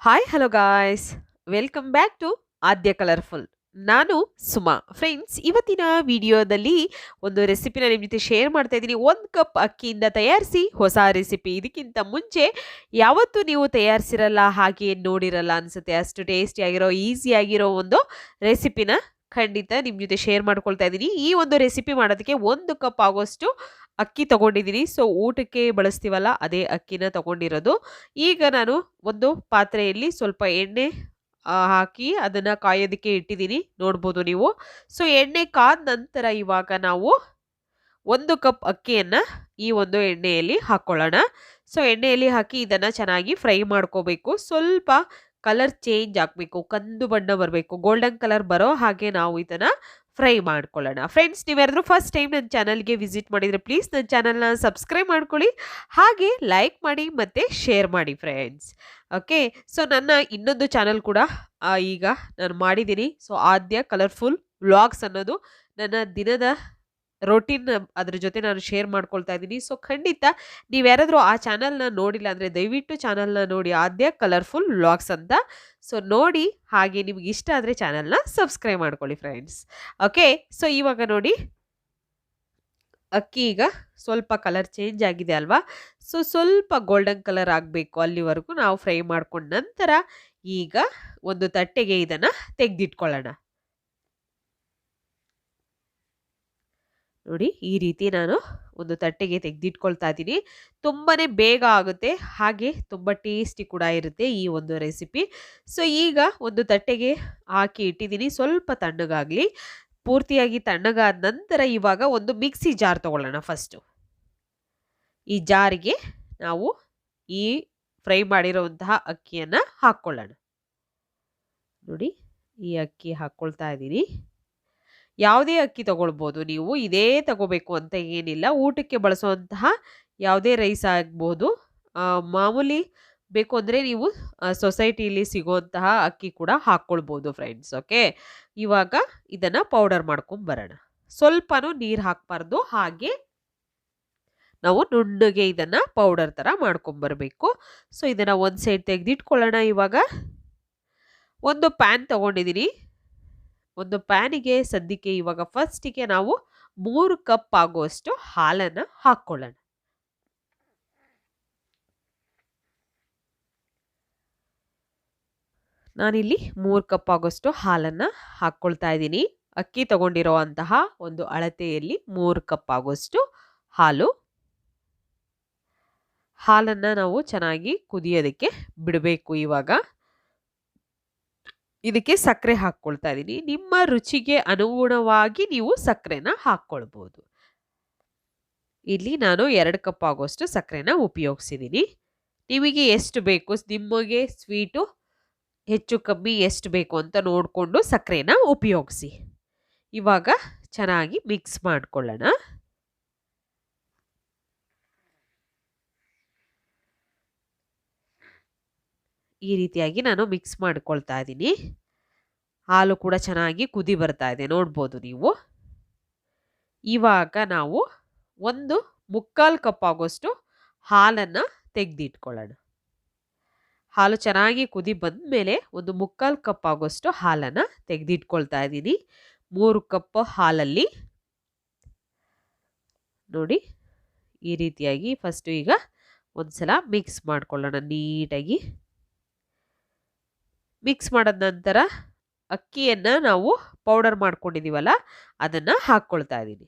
Hi hello guys, welcome back to Aadya colourful. ನಾನು Suma. Friends, ಇವತ್ತಿನ ವಿಡಿಯೋದಲ್ಲಿ ಒಂದು ರೆಸಿಪಿನ ನಿಮ್ಮ ಜೊತೆ ಶೇರ್ ಮಾಡ್ತಾ ಇದ್ದೀನಿ. 1 ಕಪ್ ಅಕ್ಕಿಯಿಂದ ತಯಾರಿಸಿ ಹೊಸ ರೆಸಿಪಿ. ಇದಕ್ಕಿಂತ ಮುಂಚೆ ಯಾವತ್ತೂ ನೀವು ತಯಾರಿಸಿರಲ್ಲ, ಹಾಗೆ ನೋಡಿರಲ್ಲ ಅನ್ಸುತ್ತೆ. ಅಷ್ಟು ಟೇಸ್ಟಿಯಾಗಿರೋ, ಈಸಿಯಾಗಿರೋ ಒಂದು ರೆಸಿಪಿನ ಖಂಡಿತ ನಿಮ್ಮ ಜೊತೆ ಶೇರ್ ಮಾಡ್ಕೊಳ್ತಾ ಇದ್ದೀನಿ. ಈ ಒಂದು ರೆಸಿಪಿ ಮಾಡೋದಕ್ಕೆ 1 ಕಪ್ ಆಗೋಷ್ಟು ಅಕ್ಕಿ ತಗೊಂಡಿದ್ದೀನಿ. ಸೊ ಊಟಕ್ಕೆ ಬಳಸ್ತೀವಲ್ಲ, ಅದೇ ಅಕ್ಕಿನ ತಗೊಂಡಿರೋದು. ಈಗ ನಾನು ಒಂದು ಪಾತ್ರೆಯಲ್ಲಿ ಸ್ವಲ್ಪ ಎಣ್ಣೆ ಹಾಕಿ ಅದನ್ನ ಕಾಯೋದಕ್ಕೆ ಇಟ್ಟಿದ್ದೀನಿ, ನೋಡ್ಬೋದು ನೀವು. ಸೊ ಎಣ್ಣೆ ಕಾದ ನಂತರ ಇವಾಗ ನಾವು 1 ಕಪ್ ಅಕ್ಕಿಯನ್ನ ಈ ಒಂದು ಎಣ್ಣೆಯಲ್ಲಿ ಹಾಕೊಳ್ಳೋಣ. ಸೊ ಎಣ್ಣೆಯಲ್ಲಿ ಹಾಕಿ ಇದನ್ನ ಚೆನ್ನಾಗಿ ಫ್ರೈ ಮಾಡ್ಕೋಬೇಕು. ಸ್ವಲ್ಪ ಕಲರ್ ಚೇಂಜ್ ಆಗಬೇಕು, ಕಂದು ಬಣ್ಣ ಬರಬೇಕು, ಗೋಲ್ಡನ್ ಕಲರ್ ಬರೋ ಹಾಗೆ ನಾವು ಇದನ್ನ ಫ್ರೈ ಮಾಡ್ಕೊಳ್ಳೋಣ. ಫ್ರೆಂಡ್ಸ್, ನೀವ್ಯಾರಾದ್ರೂ ಫಸ್ಟ್ ಟೈಮ್ ನನ್ನ ಚಾನಲ್ಗೆ ವಿಸಿಟ್ ಮಾಡಿದರೆ ಪ್ಲೀಸ್ ನನ್ನ ಚಾನಲ್ನ ಸಬ್ಸ್ಕ್ರೈಬ್ ಮಾಡ್ಕೊಳ್ಳಿ, ಹಾಗೆ ಲೈಕ್ ಮಾಡಿ ಮತ್ತು ಶೇರ್ ಮಾಡಿ ಫ್ರೆಂಡ್ಸ್. ಓಕೆ, ಸೊ ನನ್ನ ಇನ್ನೊಂದು ಚಾನಲ್ ಕೂಡ ಈಗ ನಾನು ಮಾಡಿದ್ದೀನಿ. ಸೊ ಆದ್ಯ ಕಲರ್ಫುಲ್ ವ್ಲಾಗ್ಸ್ ಅನ್ನೋದು ನನ್ನ ದಿನದ ರೊಟೀನ್, ಅದ್ರ ಜೊತೆ ನಾನು ಶೇರ್ ಮಾಡ್ಕೊಳ್ತಾ ಇದ್ದೀನಿ. ಸೊ ಖಂಡಿತ ನೀವು ಯಾರಾದರೂ ಆ ಚಾನಲ್ನ ನೋಡಿಲ್ಲ ಅಂದರೆ ದಯವಿಟ್ಟು ಚಾನಲ್ನ ನೋಡಿ, ಆದ್ಯ ಕಲರ್ಫುಲ್ ವ್ಲಾಗ್ಸ್ ಅಂತ. ಸೊ ನೋಡಿ, ಹಾಗೆ ನಿಮ್ಗೆ ಇಷ್ಟ ಆದರೆ ಚಾನಲ್ನ ಸಬ್ಸ್ಕ್ರೈಬ್ ಮಾಡ್ಕೊಳ್ಳಿ ಫ್ರೆಂಡ್ಸ್. ಓಕೆ, ಸೊ ಇವಾಗ ನೋಡಿ, ಅಕ್ಕಿ ಈಗ ಸ್ವಲ್ಪ ಕಲರ್ ಚೇಂಜ್ ಆಗಿದೆ ಅಲ್ವಾ. ಸೊ ಸ್ವಲ್ಪ ಗೋಲ್ಡನ್ ಕಲರ್ ಆಗಬೇಕು, ಅಲ್ಲಿವರೆಗೂ ನಾವು ಫ್ರೈ ಮಾಡ್ಕೊಂಡ ನಂತರ ಈಗ ಒಂದು ತಟ್ಟೆಗೆ ಇದನ್ನು ತೆಗೆದಿಟ್ಕೊಳ್ಳೋಣ. ನೋಡಿ, ಈ ರೀತಿ ನಾನು ಒಂದು ತಟ್ಟೆಗೆ ತೆಗೆದಿಟ್ಕೊಳ್ತಾ ಇದ್ದೀನಿ. ತುಂಬಾ ಬೇಗ ಆಗುತ್ತೆ, ಹಾಗೆ ತುಂಬ ಟೇಸ್ಟಿ ಕೂಡ ಇರುತ್ತೆ ಈ ಒಂದು ರೆಸಿಪಿ. ಸೊ ಈಗ ಒಂದು ತಟ್ಟೆಗೆ ಹಾಕಿ ಇಟ್ಟಿದ್ದೀನಿ, ಸ್ವಲ್ಪ ತಣ್ಣಗಾಗಲಿ. ಪೂರ್ತಿಯಾಗಿ ತಣ್ಣಗಾದ ನಂತರ ಇವಾಗ ಒಂದು ಮಿಕ್ಸಿ ಜಾರ್ ತಗೊಳ್ಳೋಣ. ಫಸ್ಟು ಈ ಜಾರಿಗೆ ನಾವು ಈ ಫ್ರೈ ಮಾಡಿರುವಂತಹ ಅಕ್ಕಿಯನ್ನು ಹಾಕ್ಕೊಳ್ಳೋಣ. ನೋಡಿ, ಈ ಅಕ್ಕಿ ಹಾಕ್ಕೊಳ್ತಾ ಇದ್ದೀನಿ. ಯಾವುದೇ ಅಕ್ಕಿ ತಗೊಳ್ಬೋದು ನೀವು, ಇದೇ ತಗೋಬೇಕು ಅಂತ ಏನಿಲ್ಲ. ಊಟಕ್ಕೆ ಬಳಸುವಂತಹ ಯಾವುದೇ ರೈಸ್ ಆಗ್ಬೋದು. ಮಾಮೂಲಿ ಬೇಕು ಅಂದರೆ ನೀವು ಸೊಸೈಟಿಲಿ ಸಿಗುವಂತಹ ಅಕ್ಕಿ ಕೂಡ ಹಾಕ್ಕೊಳ್ಬೋದು ಫ್ರೆಂಡ್ಸ್. ಓಕೆ, ಇವಾಗ ಇದನ್ನು ಪೌಡರ್ ಮಾಡ್ಕೊಂಬರೋಣ. ಸ್ವಲ್ಪನೂ ನೀರು ಹಾಕಬಾರ್ದು, ಹಾಗೆ ನಾವು ನುಣ್ಣಗೆ ಇದನ್ನು ಪೌಡರ್ ಥರ ಮಾಡ್ಕೊಂಬರಬೇಕು. ಸೊ ಇದನ್ನು ಒಂದು ಸೈಡ್ ತೆಗೆದಿಟ್ಕೊಳ್ಳೋಣ. ಇವಾಗ ಒಂದು ಪ್ಯಾನ್ ತಗೊಂಡಿದ್ದೀನಿ. ಒಂದು ಪ್ಯಾನಿಗೆ ಸದ್ಯಕ್ಕೆ ಇವಾಗ ಫಸ್ಟಿಗೆ ನಾವು 3 ಕಪ್ ಆಗುವಷ್ಟು ಹಾಲನ್ನು ಹಾಕ್ಕೊಳ್ಳೋಣ. ನಾನಿಲ್ಲಿ 3 ಕಪ್ ಆಗೋಷ್ಟು ಹಾಲನ್ನು ಹಾಕ್ಕೊಳ್ತಾ ಇದ್ದೀನಿ. ಅಕ್ಕಿ ತಗೊಂಡಿರುವಂತಹ ಒಂದು ಅಳತೆಯಲ್ಲಿ 3 ಕಪ್ ಆಗೋಷ್ಟು ಹಾಲನ್ನು ನಾವು ಚೆನ್ನಾಗಿ ಕುದಿಯೋದಕ್ಕೆ ಬಿಡಬೇಕು. ಇವಾಗ ಇದಕ್ಕೆ ಸಕ್ಕರೆ ಹಾಕ್ಕೊಳ್ತಾ ಇದ್ದೀನಿ. ನಿಮ್ಮ ರುಚಿಗೆ ಅನುಗುಣವಾಗಿ ನೀವು ಸಕ್ಕರೆನ ಹಾಕ್ಕೊಳ್ಬೋದು. ಇಲ್ಲಿ ನಾನು 2 ಕಪ್ ಆಗೋಷ್ಟು ಸಕ್ಕರೆನ ಉಪಯೋಗಿಸಿದ್ದೀನಿ. ನಿಮಗೆ ಎಷ್ಟು ಬೇಕು, ನಿಮಗೆ ಸ್ವೀಟು ಹೆಚ್ಚು ಕಮ್ಮಿ ಎಷ್ಟು ಬೇಕು ಅಂತ ನೋಡಿಕೊಂಡು ಸಕ್ಕರೆನ ಉಪಯೋಗಿಸಿ. ಇವಾಗ ಚೆನ್ನಾಗಿ ಮಿಕ್ಸ್ ಮಾಡ್ಕೊಳ್ಳೋಣ. ಈ ರೀತಿಯಾಗಿ ನಾನು ಮಿಕ್ಸ್ ಮಾಡ್ಕೊಳ್ತಾ ಇದ್ದೀನಿ. ಹಾಲು ಕೂಡ ಚೆನ್ನಾಗಿ ಕುದಿ ಬರ್ತಾ ಇದೆ, ನೋಡ್ಬೋದು ನೀವು. ಇವಾಗ ನಾವು ಒಂದು 3/4 ಕಪ್ ಆಗೋಷ್ಟು ಹಾಲನ್ನು ತೆಗೆದಿಟ್ಕೊಳ್ಳೋಣ. ಹಾಲು ಚೆನ್ನಾಗಿ ಕುದಿ ಬಂದ ಮೇಲೆ ಒಂದು 3/4 ಕಪ್ ಆಗೋಷ್ಟು ಹಾಲನ್ನು ತೆಗೆದಿಟ್ಕೊಳ್ತಾ ಇದ್ದೀನಿ. 3 ಕಪ್ ಹಾಲಲ್ಲಿ ನೋಡಿ, ಈ ರೀತಿಯಾಗಿ ಫಸ್ಟು ಈಗ ಒಂದ್ಸಲ ಮಿಕ್ಸ್ ಮಾಡ್ಕೊಳ್ಳೋಣ ನೀಟಾಗಿ. ಮಿಕ್ಸ್ ಮಾಡಿದ ನಂತರ ಅಕ್ಕಿಯನ್ನು ನಾವು ಪೌಡರ್ ಮಾಡ್ಕೊಂಡಿದ್ದೀವಲ್ಲ, ಅದನ್ನು ಹಾಕ್ಕೊಳ್ತಾ ಇದ್ದೀನಿ.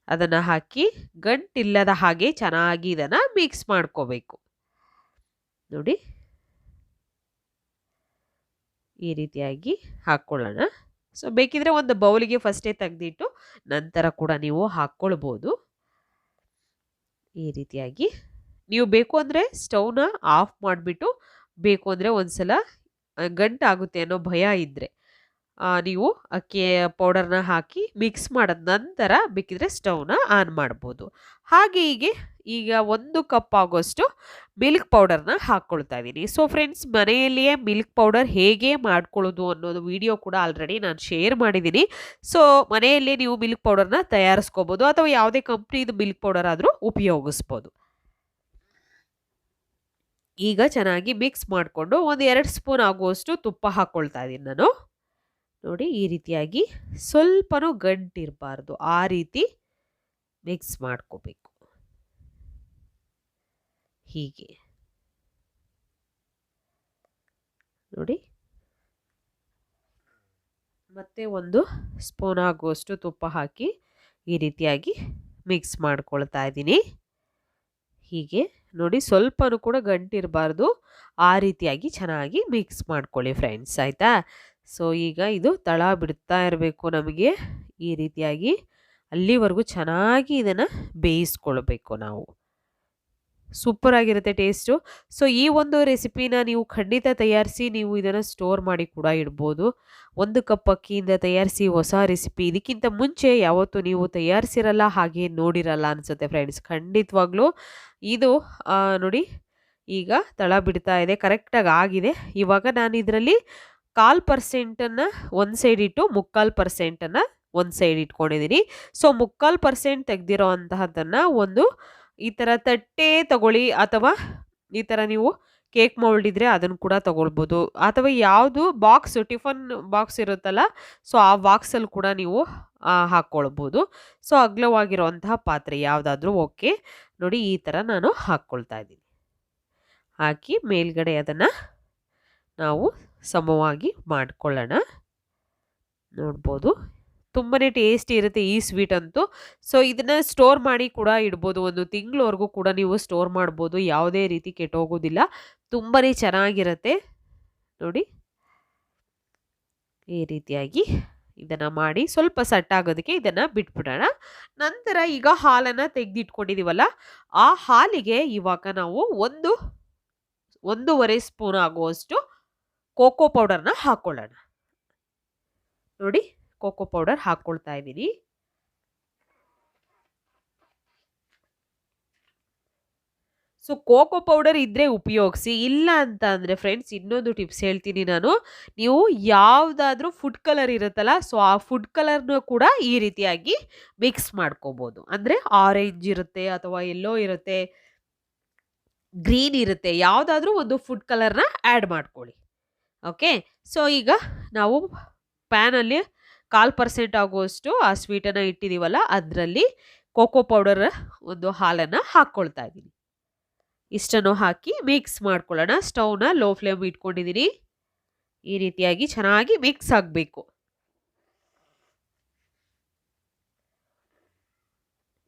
ಅದನ್ನು ಹಾಕಿ ಗಂಟಿಲ್ಲದ ಹಾಗೆ ಚೆನ್ನಾಗಿ ಇದನ್ನು ಮಿಕ್ಸ್ ಮಾಡ್ಕೋಬೇಕು. ನೋಡಿ, ಈ ರೀತಿಯಾಗಿ ಹಾಕ್ಕೊಳ್ಳೋಣ. ಸೊ ಬೇಕಿದ್ರೆ ಒಂದು ಬೌಲಿಗೆ ಫಸ್ಟೇ ತೆಗೆದಿಟ್ಟು ನಂತರ ಕೂಡ ನೀವು ಹಾಕ್ಕೊಳ್ಬೋದು. ಈ ರೀತಿಯಾಗಿ ನೀವು ಬೇಕು ಅಂದರೆ ಸ್ಟವ್ನ ಆಫ್ ಮಾಡಿಬಿಟ್ಟು, ಬೇಕು ಅಂದರೆ ಒಂದ್ಸಲ ಗಂಟಾಗುತ್ತೆ ಅನ್ನೋ ಭಯ ಇದ್ದರೆ ನೀವು ಅಕ್ಕಿ ಪೌಡರ್ನ ಹಾಕಿ ಮಿಕ್ಸ್ ಮಾಡಿದ ನಂತರ ಬೇಕಿದ್ರೆ ಸ್ಟವ್ನ ಆನ್ ಮಾಡ್ಬೋದು. ಹಾಗೆ ಈಗ 1 ಕಪ್ ಆಗೋಷ್ಟು ಮಿಲ್ಕ್ ಪೌಡರ್ನ ಹಾಕ್ಕೊಳ್ತಾ ಇದ್ದೀನಿ. ಸೊ ಫ್ರೆಂಡ್ಸ್, ಮನೆಯಲ್ಲಿಯೇ ಮಿಲ್ಕ್ ಪೌಡರ್ ಹೇಗೆ ಮಾಡ್ಕೊಳ್ಳೋದು ಅನ್ನೋದು ವಿಡಿಯೋ ಕೂಡ ಆಲ್ರೆಡಿ ನಾನು ಶೇರ್ ಮಾಡಿದ್ದೀನಿ. ಸೊ ಮನೆಯಲ್ಲೇ ನೀವು ಮಿಲ್ಕ್ ಪೌಡರ್ನ ತಯಾರಿಸ್ಕೋಬೋದು, ಅಥವಾ ಯಾವುದೇ ಕಂಪ್ನಿದು ಮಿಲ್ಕ್ ಪೌಡರ್ ಆದರೂ ಉಪಯೋಗಿಸ್ಬೋದು. ಈಗ ಚೆನ್ನಾಗಿ ಮಿಕ್ಸ್ ಮಾಡಿಕೊಂಡು ಒಂದು 2 ಸ್ಪೂನ್ ಆಗುವಷ್ಟು ತುಪ್ಪ ಹಾಕ್ಕೊಳ್ತಾ ಇದ್ದೀನಿ ನಾನು. ನೋಡಿ ಈ ರೀತಿಯಾಗಿ ಸ್ವಲ್ಪನೂ ಗಂಟಿರಬಾರ್ದು, ಆ ರೀತಿ ಮಿಕ್ಸ್ ಮಾಡ್ಕೋಬೇಕು. ಹೀಗೆ ನೋಡಿ. ಮತ್ತೆ ಒಂದು ಸ್ಪೂನ್ ಆಗುವಷ್ಟು ತುಪ್ಪ ಹಾಕಿ ಈ ರೀತಿಯಾಗಿ ಮಿಕ್ಸ್ ಮಾಡ್ಕೊಳ್ತಾ ಇದ್ದೀನಿ. ಹೀಗೆ ನೋಡಿ, ಸ್ವಲ್ಪನೂ ಕೂಡ ಗಂಟಿರಬಾರ್ದು, ಆ ರೀತಿಯಾಗಿ ಚೆನ್ನಾಗಿ ಮಿಕ್ಸ್ ಮಾಡ್ಕೊಳ್ಳಿ ಫ್ರೆಂಡ್ಸ್, ಆಯಿತಾ. ಸೊ ಈಗ ಇದು ತಳ ಬಿಡ್ತಾ ಇರಬೇಕು ನಮಗೆ ಈ ರೀತಿಯಾಗಿ, ಅಲ್ಲಿವರೆಗೂ ಚೆನ್ನಾಗಿ ಇದನ್ನು ಬೇಯಿಸ್ಕೊಳ್ಬೇಕು ನಾವು. ಸೂಪರ್ ಆಗಿರುತ್ತೆ ಟೇಸ್ಟು. ಸೊ ಈ ಒಂದು ರೆಸಿಪಿನ ನೀವು ಖಂಡಿತ ತಯಾರಿಸಿ ನೀವು ಇದನ್ನು ಸ್ಟೋರ್ ಮಾಡಿ ಕೂಡ ಇಡ್ಬೋದು. 1 ಕಪ್ ಅಕ್ಕಿಯಿಂದ ತಯಾರಿಸಿ ಹೊಸ ರೆಸಿಪಿ. ಇದಕ್ಕಿಂತ ಮುಂಚೆ ಯಾವತ್ತೂ ನೀವು ತಯಾರಿಸಿರಲ್ಲ, ಹಾಗೆ ನೋಡಿರಲ್ಲ ಅನಿಸುತ್ತೆ ಫ್ರೆಂಡ್ಸ್. ಖಂಡಿತವಾಗ್ಲೂ ಇದು ನೋಡಿ ಈಗ ತಳ ಬಿಡ್ತಾ ಇದೆ, ಕರೆಕ್ಟಾಗಿ ಆಗಿದೆ. ಇವಾಗ ನಾನು ಇದರಲ್ಲಿ 1/4% ಒಂದು ಸೈಡ್ ಇಟ್ಟು 3/4% ಒಂದು ಸೈಡ್ ಇಟ್ಕೊಂಡಿದ್ದೀನಿ. ಸೊ 3/4% ತೆಗೆದಿರೋ ಅಂತಹದ್ದನ್ನು ಒಂದು ಈ ಥರ ತಟ್ಟೆ ತಗೊಳ್ಳಿ, ಅಥವಾ ಈ ಥರ ನೀವು ಕೇಕ್ ಮೌಲ್ಡ್ ಇದ್ದರೆ ಅದನ್ನು ಕೂಡ ತಗೊಳ್ಬೋದು, ಅಥವಾ ಯಾವುದು ಬಾಕ್ಸ್ ಟಿಫನ್ ಬಾಕ್ಸ್ ಇರುತ್ತಲ್ಲ, ಸೊ ಆ ಬಾಕ್ಸಲ್ಲಿ ಕೂಡ ನೀವು ಹಾಕ್ಕೊಳ್ಬೋದು. ಸೊ ಅಗಲವಾಗಿರುವಂತಹ ಪಾತ್ರೆ ಯಾವುದಾದ್ರೂ ಓಕೆ. ನೋಡಿ ಈ ಥರ ನಾನು ಹಾಕ್ಕೊಳ್ತಾ ಇದ್ದೀನಿ. ಹಾಕಿ ಮೇಲ್ಗಡೆ ಅದನ್ನು ನಾವು ಸಮವಾಗಿ ಮಾಡ್ಕೊಳ್ಳೋಣ. ನೋಡ್ಬೋದು ತುಂಬಾ ಟೇಸ್ಟಿ ಇರುತ್ತೆ ಈ ಸ್ವೀಟ್ ಅಂತೂ. ಸೊ ಇದನ್ನು ಸ್ಟೋರ್ ಮಾಡಿ ಕೂಡ ಇಡ್ಬೋದು, 1 ತಿಂಗಳವರೆಗೂ ಕೂಡ ನೀವು ಸ್ಟೋರ್ ಮಾಡ್ಬೋದು, ಯಾವುದೇ ರೀತಿ ಕೆಟ್ಟೋಗೋದಿಲ್ಲ, ತುಂಬಾ ಚೆನ್ನಾಗಿರುತ್ತೆ. ನೋಡಿ ಈ ರೀತಿಯಾಗಿ ಇದನ್ನು ಮಾಡಿ ಸ್ವಲ್ಪ ಸಟ್ಟಾಗೋದಕ್ಕೆ ಇದನ್ನು ಬಿಟ್ಬಿಡೋಣ. ನಂತರ ಈಗ ಹಾಲನ್ನು ತೆಗೆದಿಟ್ಕೊಂಡಿದ್ದೀವಲ್ಲ, ಆ ಹಾಲಿಗೆ ಇವಾಗ ನಾವು 1-1.5 ಸ್ಪೂನ್ ಆಗುವಷ್ಟು ಕೋಕೋ ಪೌಡರ್ನ ಹಾಕ್ಕೊಳ್ಳೋಣ. ನೋಡಿ ಕೋಕೋ ಪೌಡರ್ ಹಾಕ್ಕೊಳ್ತಾ ಇದ್ದೀನಿ. ಸೊ ಕೋಕೋ ಪೌಡರ್ ಇದ್ದರೆ ಉಪಯೋಗಿಸಿ, ಇಲ್ಲ ಅಂತ ಅಂದರೆ ಫ್ರೆಂಡ್ಸ್ ಇನ್ನೊಂದು ಟಿಪ್ಸ್ ಹೇಳ್ತೀನಿ ನಾನು. ನೀವು ಯಾವುದಾದ್ರೂ ಫುಡ್ ಕಲರ್ ಇರುತ್ತಲ್ಲ, ಸೊ ಆ ಫುಡ್ ಕಲರ್ನ ಕೂಡ ಈ ರೀತಿಯಾಗಿ ಮಿಕ್ಸ್ ಮಾಡ್ಕೋಬೋದು. ಅಂದರೆ ಆರೆಂಜ್ ಇರುತ್ತೆ, ಅಥವಾ ಯೆಲ್ಲೋ ಇರುತ್ತೆ, ಗ್ರೀನ್ ಇರುತ್ತೆ, ಯಾವುದಾದ್ರೂ ಒಂದು ಫುಡ್ ಕಲರ್ನ ಆ್ಯಡ್ ಮಾಡ್ಕೊಳ್ಳಿ. ಓಕೆ. ಸೊ ಈಗ ನಾವು ಪ್ಯಾನಲ್ಲಿ 1/4% ಆಗುವಷ್ಟು ಆ ಸ್ವೀಟನ್ನು ಇಟ್ಟಿದ್ದೀವಲ್ಲ, ಅದರಲ್ಲಿ ಕೋಕೋ ಪೌಡರ್ ಒಂದು ಹಾಲನ್ನು ಹಾಕ್ಕೊಳ್ತಾ ಇದ್ದೀನಿ. ಇಷ್ಟನ್ನು ಹಾಕಿ ಮಿಕ್ಸ್ ಮಾಡ್ಕೊಳ್ಳೋಣ. ಸ್ಟವ್ನ ಲೋ ಫ್ಲೇಮ್ ಇಟ್ಕೊಂಡಿದ್ದೀನಿ. ಈ ರೀತಿಯಾಗಿ ಚೆನ್ನಾಗಿ ಮಿಕ್ಸ್ ಆಗಬೇಕು.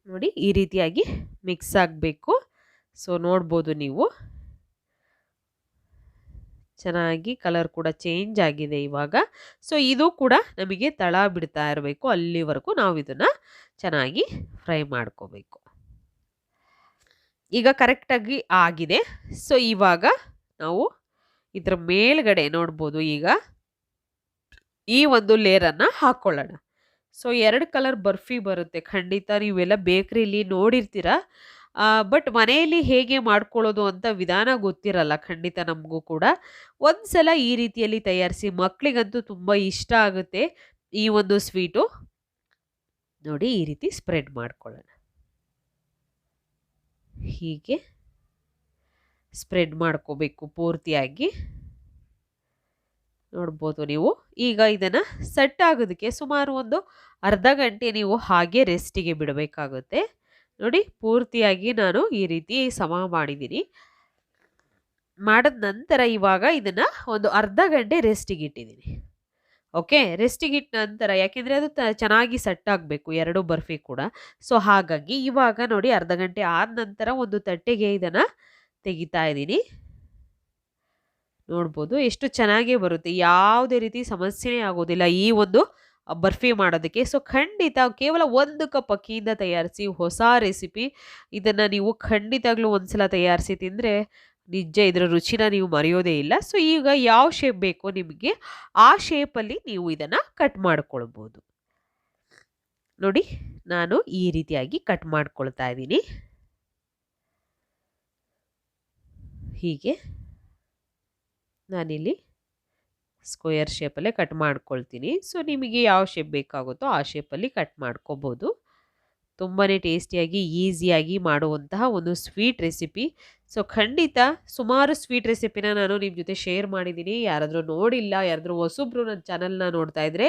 ನೋಡಿ ಈ ರೀತಿಯಾಗಿ ಮಿಕ್ಸ್ ಆಗಬೇಕು. ಸೊ ನೋಡ್ಬೋದು ನೀವು, ಚೆನ್ನಾಗಿ ಕಲರ್ ಕೂಡ ಚೇಂಜ್ ಆಗಿದೆ ಇವಾಗ. ಸೊ ಇದು ಕೂಡ ನಮಗೆ ತಳ ಬಿಡ್ತಾ ಇರಬೇಕು, ಅಲ್ಲಿವರೆಗೂ ನಾವು ಇದನ್ನು ಚೆನ್ನಾಗಿ ಫ್ರೈ ಮಾಡ್ಕೋಬೇಕು. ಈಗ ಕರೆಕ್ಟಾಗಿ ಆಗಿದೆ. ಸೊ ಇವಾಗ ನಾವು ಇದರ ಮೇಲ್ಗಡೆ ನೋಡ್ಬೋದು ಈಗ ಈ ಒಂದು ಲೇಯರನ್ನು ಹಾಕ್ಕೊಳ್ಳೋಣ. ಸೊ 2 ಕಲರ್ ಬರ್ಫಿ ಬರುತ್ತೆ, ಖಂಡಿತ ನೀವೆಲ್ಲ ಬೇಕ್ರಿಲಿ ನೋಡಿರ್ತೀರ. ಬಟ್ ಮನೆಯಲ್ಲಿ ಹೇಗೆ ಮಾಡ್ಕೊಳ್ಳೋದು ಅಂತ ವಿಧಾನ ಗೊತ್ತಿರಲ್ಲ ಖಂಡಿತ ನಮಗೂ ಕೂಡ. ಒಂದ್ಸಲ ಈ ರೀತಿಯಲ್ಲಿ ತಯಾರಿಸಿ, ಮಕ್ಕಳಿಗಂತೂ ತುಂಬ ಇಷ್ಟ ಆಗುತ್ತೆ ಈ ಒಂದು ಸ್ವೀಟು. ನೋಡಿ ಈ ರೀತಿ ಸ್ಪ್ರೆಡ್ ಮಾಡ್ಕೊಳ್ಳೋಣ. ಹೀಗೆ ಸ್ಪ್ರೆಡ್ ಮಾಡ್ಕೋಬೇಕು ಪೂರ್ತಿಯಾಗಿ. ನೋಡ್ಬೋದು ನೀವು. ಈಗ ಇದನ್ನು ಸೆಟ್ ಆಗೋದಕ್ಕೆ ಸುಮಾರು ಒಂದು ಅರ್ಧ ಗಂಟೆ ನೀವು ಹಾಗೆ ರೆಸ್ಟಿಗೆ ಬಿಡಬೇಕಾಗುತ್ತೆ. ನೋಡಿ ಪೂರ್ತಿಯಾಗಿ ನಾನು ಈ ರೀತಿ ಸಮ ಮಾಡಿದ್ದೀನಿ. ಮಾಡಿದ ನಂತರ ಇವಾಗ ಇದನ್ನು ಒಂದು ಅರ್ಧ ಗಂಟೆ ರೆಸ್ಟಿಗೆ ಇಟ್ಟಿದ್ದೀನಿ. ಓಕೆ, ರೆಸ್ಟಿಗೆ ಇಟ್ಟ ನಂತರ, ಯಾಕೆಂದರೆ ಅದು ಚೆನ್ನಾಗಿ ಸೆಟ್ ಆಗಬೇಕು 2 ಬರ್ಫಿ ಕೂಡ. ಸೊ ಹಾಗಾಗಿ ಇವಾಗ ನೋಡಿ ಅರ್ಧ ಗಂಟೆ ಆದ ನಂತರ ಒಂದು ತಟ್ಟೆಗೆ ಇದನ್ನು ತೆಗಿತಾ ಇದ್ದೀನಿ. ನೋಡ್ಬೋದು ಎಷ್ಟು ಚೆನ್ನಾಗೇ ಬರುತ್ತೆ, ಯಾವುದೇ ರೀತಿ ಸಮಸ್ಯೆನೇ ಆಗೋದಿಲ್ಲ ಈ ಒಂದು ಬರ್ಫಿ ಮಾಡೋದಕ್ಕೆ. ಸೊ ಖಂಡಿತ ಕೇವಲ 1 ಕಪ್ ಅಕ್ಕಿಯಿಂದ ತಯಾರಿಸಿ ಹೊಸ ರೆಸಿಪಿ. ಇದನ್ನು ನೀವು ಖಂಡಿತವಾಗ್ಲೂ ಒಂದ್ಸಲ ತಯಾರಿಸಿ ತಿಂದರೆ ನಿಜ ಇದರ ರುಚಿನ ನೀವು ಮರೆಯೋದೇ ಇಲ್ಲ. ಸೊ ಈಗ ಯಾವ ಶೇಪ್ ಬೇಕೋ ನಿಮಗೆ ಆ ಶೇಪಲ್ಲಿ ನೀವು ಇದನ್ನು ಕಟ್ ಮಾಡ್ಕೊಳ್ಬೋದು. ನೋಡಿ ನಾನು ಈ ರೀತಿಯಾಗಿ ಕಟ್ ಮಾಡ್ಕೊಳ್ತಾ ಇದ್ದೀನಿ. ಹೀಗೆ ನಾನಿಲ್ಲಿ ಸ್ಕ್ವೇರ್ ಶೇಪಲ್ಲೇ ಕಟ್ ಮಾಡ್ಕೊಳ್ತೀನಿ. ಸೊ ನಿಮಗೆ ಯಾವ ಶೇಪ್ ಬೇಕಾಗುತ್ತೋ ಆ ಶೇಪಲ್ಲಿ ಕಟ್ ಮಾಡ್ಕೋಬೋದು. ತುಂಬಾ ಟೇಸ್ಟಿಯಾಗಿ ಈಸಿಯಾಗಿ ಮಾಡುವಂತಹ ಒಂದು ಸ್ವೀಟ್ ರೆಸಿಪಿ. ಸೊ ಖಂಡಿತ ಸುಮಾರು ಸ್ವೀಟ್ ರೆಸಿಪಿನ ನಾನು ನಿಮ್ಮ ಜೊತೆ ಶೇರ್ ಮಾಡಿದ್ದೀನಿ. ಯಾರಾದರೂ ನೋಡಿಲ್ಲ, ಯಾರಾದರೂ ಹೊಸಬ್ರು ನನ್ನ ಚಾನಲ್ನ ನೋಡ್ತಾ ಇದ್ರೆ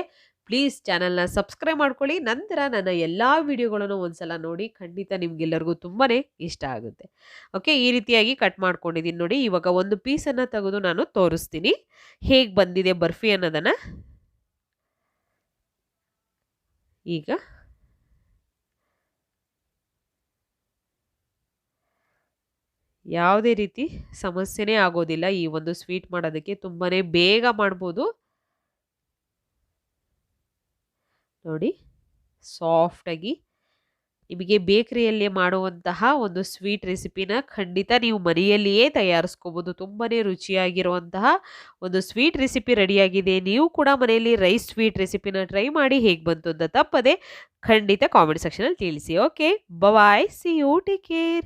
ಪ್ಲೀಸ್ ಚಾನಲ್ನ ಸಬ್ಸ್ಕ್ರೈಬ್ ಮಾಡ್ಕೊಳ್ಳಿ. ನಂತರ ನನ್ನ ಎಲ್ಲ ವಿಡಿಯೋಗಳನ್ನು ಒಂದ್ಸಲ ನೋಡಿ. ಖಂಡಿತ ನಿಮ್ಗೆಲ್ಲರಿಗೂ ತುಂಬಾ ಇಷ್ಟ ಆಗುತ್ತೆ. ಓಕೆ, ಈ ರೀತಿಯಾಗಿ ಕಟ್ ಮಾಡ್ಕೊಂಡಿದ್ದೀನಿ ನೋಡಿ. ಇವಾಗ ಒಂದು ಪೀಸನ್ನು ತೆಗೆದು ನಾನು ತೋರಿಸ್ತೀನಿ ಹೇಗೆ ಬಂದಿದೆ ಬರ್ಫಿ ಅನ್ನೋದನ್ನು. ಈಗ ಯಾವುದೇ ರೀತಿ ಸಮಸ್ಯೆನೇ ಆಗೋದಿಲ್ಲ ಈ ಒಂದು ಸ್ವೀಟ್ ಮಾಡೋದಕ್ಕೆ. ತುಂಬಾನೇ ಬೇಗ ಮಾಡ್ಬೋದು. ನೋಡಿ, ಸಾಫ್ಟಾಗಿ ನಿಮಗೆ ಬೇಕರಿಯಲ್ಲಿ ಮಾಡುವಂತಹ ಒಂದು ಸ್ವೀಟ್ ರೆಸಿಪಿನ ಖಂಡಿತ ನೀವು ಮನೆಯಲ್ಲಿಯೇ ತಯಾರಿಸ್ಕೋಬೋದು. ತುಂಬಾನೇ ರುಚಿಯಾಗಿರುವಂತಹ ಒಂದು ಸ್ವೀಟ್ ರೆಸಿಪಿ ರೆಡಿಯಾಗಿದೆ. ನೀವು ಕೂಡ ಮನೆಯಲ್ಲಿ ರೈಸ್ ಸ್ವೀಟ್ ರೆಸಿಪಿನ ಟ್ರೈ ಮಾಡಿ ಹೇಗೆ ಬಂತು ಅಂತ ತಪ್ಪದೆ ಖಂಡಿತ ಕಾಮೆಂಟ್ ಸೆಕ್ಷನಲ್ಲಿ ತಿಳಿಸಿ. Okay, bye, see you, take care.